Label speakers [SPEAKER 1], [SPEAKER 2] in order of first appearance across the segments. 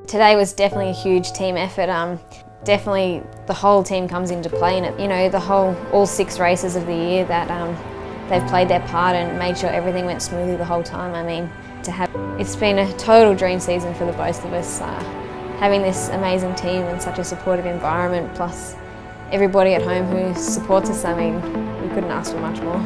[SPEAKER 1] Today was definitely a huge team effort. Definitely the whole team comes into play in it. You know, all 6 races of the year that they've played their part and made sure everything went smoothly the whole time. I mean, it's been a total dream season for the both of us. Having this amazing team and such a supportive environment, plus everybody at home who supports us, I mean, we couldn't ask for much more.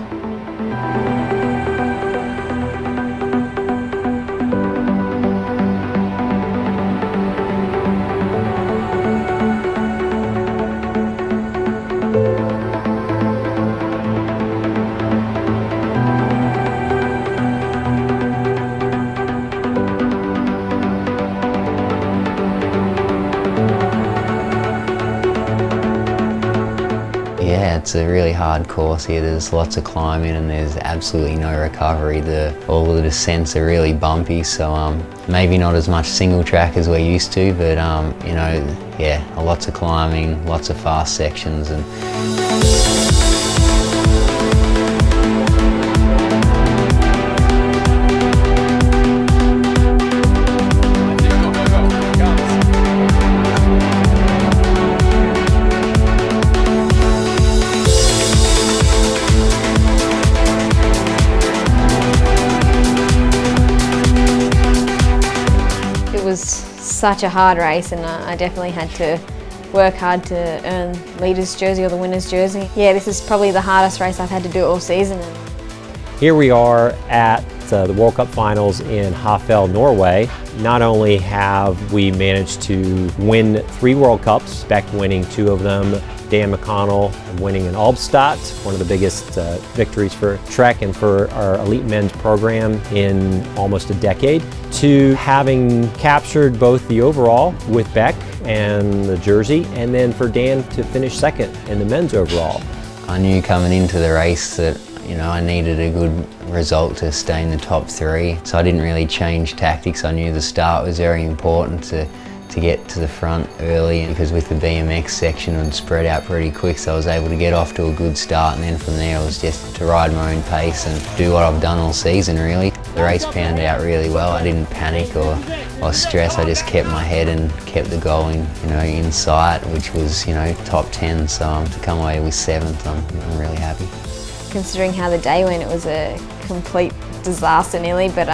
[SPEAKER 2] Yeah, it's a really hard course here. There's lots of climbing and there's absolutely no recovery. All of the descents are really bumpy, so maybe not as much single track as we're used to, but you know, yeah, lots of climbing, lots of fast sections.
[SPEAKER 1] It was such a hard race, and I definitely had to work hard to earn leader's jersey or the winner's jersey. Yeah, this is probably the hardest race I've had to do all season.
[SPEAKER 3] Here we are at the World Cup finals in Hafjell, Norway. Not only have we managed to win 3 World Cups, Beck winning 2 of them, Dan McConnell winning in Albstadt, one of the biggest victories for Trek and for our elite men's program in almost a decade, to having captured both the overall with Beck and the jersey, and then for Dan to finish 2nd in the men's overall.
[SPEAKER 2] I knew coming into the race that, you know, I needed a good result to stay in the top 3, so I didn't really change tactics. I knew the start was very important to get to the front early, because with the BMX section it would spread out pretty quick, so I was able to get off to a good start, and then from there it was just to ride my own pace and do what I've done all season really. The race panned out really well. I didn't panic or stress. I just kept my head and kept the goal in sight, which was, you know, top 10, so to come away with 7th, I'm really happy.
[SPEAKER 1] Considering how the day went, it was a complete disaster nearly, but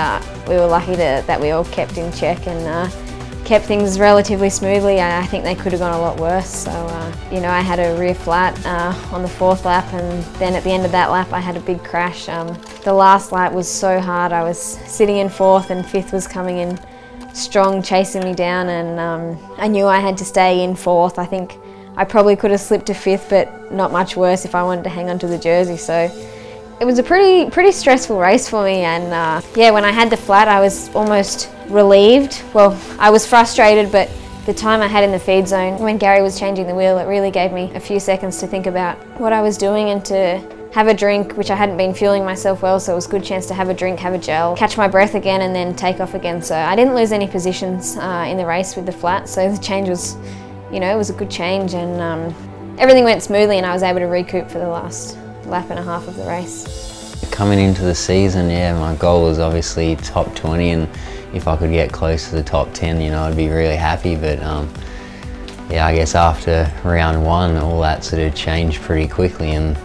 [SPEAKER 1] we were lucky that we all kept in check and kept things relatively smoothly. I think they could have gone a lot worse. So, you know, I had a rear flat on the 4th lap, and then at the end of that lap I had a big crash. The last lap was so hard. I was sitting in 4th and 5th was coming in strong, chasing me down, and I knew I had to stay in 4th. I think I probably could have slipped to 5th, but not much worse if I wanted to hang on to the jersey. So it was a pretty stressful race for me, and yeah, when I had the flat I was almost relieved. Well, I was frustrated, but the time I had in the feed zone when Gary was changing the wheel, it really gave me a few seconds to think about what I was doing and to have a drink, which I hadn't been fueling myself well, so it was a good chance to have a drink, have a gel, catch my breath again, and then take off again. So I didn't lose any positions in the race with the flat, so the change was, you know, it was a good change, and everything went smoothly, and I was able to recoup for the last lap and a half of the race.
[SPEAKER 2] Coming into the season, yeah, my goal was obviously top 20, and if I could get close to the top 10, you know, I'd be really happy. But yeah, I guess after round 1, all that sort of changed pretty quickly, and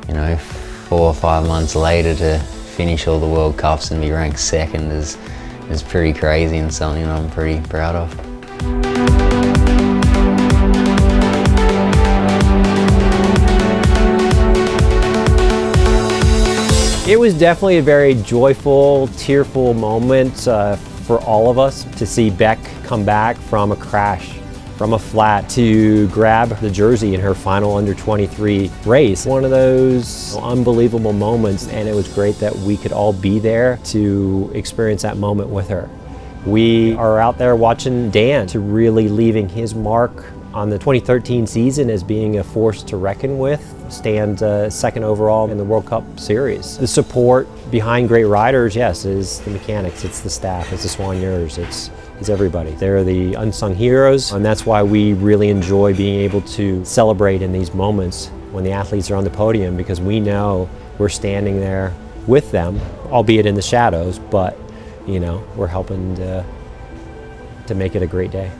[SPEAKER 2] you know, 4 or 5 months later to finish all the World Cups and be ranked 2nd is pretty crazy, and something I'm pretty proud of.
[SPEAKER 3] It was definitely a very joyful, tearful moment for all of us to see Beck come back from a crash, from a flat, to grab the jersey in her final under-23 race. One of those unbelievable moments, and it was great that we could all be there to experience that moment with her. We are out there watching Dan to really leaving his mark on the 2013 season as being a force to reckon with, stand 2nd overall in the World Cup series. The support behind great riders, yes, is the mechanics, it's the staff, it's the soigneurs, it's everybody. They're the unsung heroes, and that's why we really enjoy being able to celebrate in these moments when the athletes are on the podium, because we know we're standing there with them, albeit in the shadows, but you know, we're helping to to make it a great day.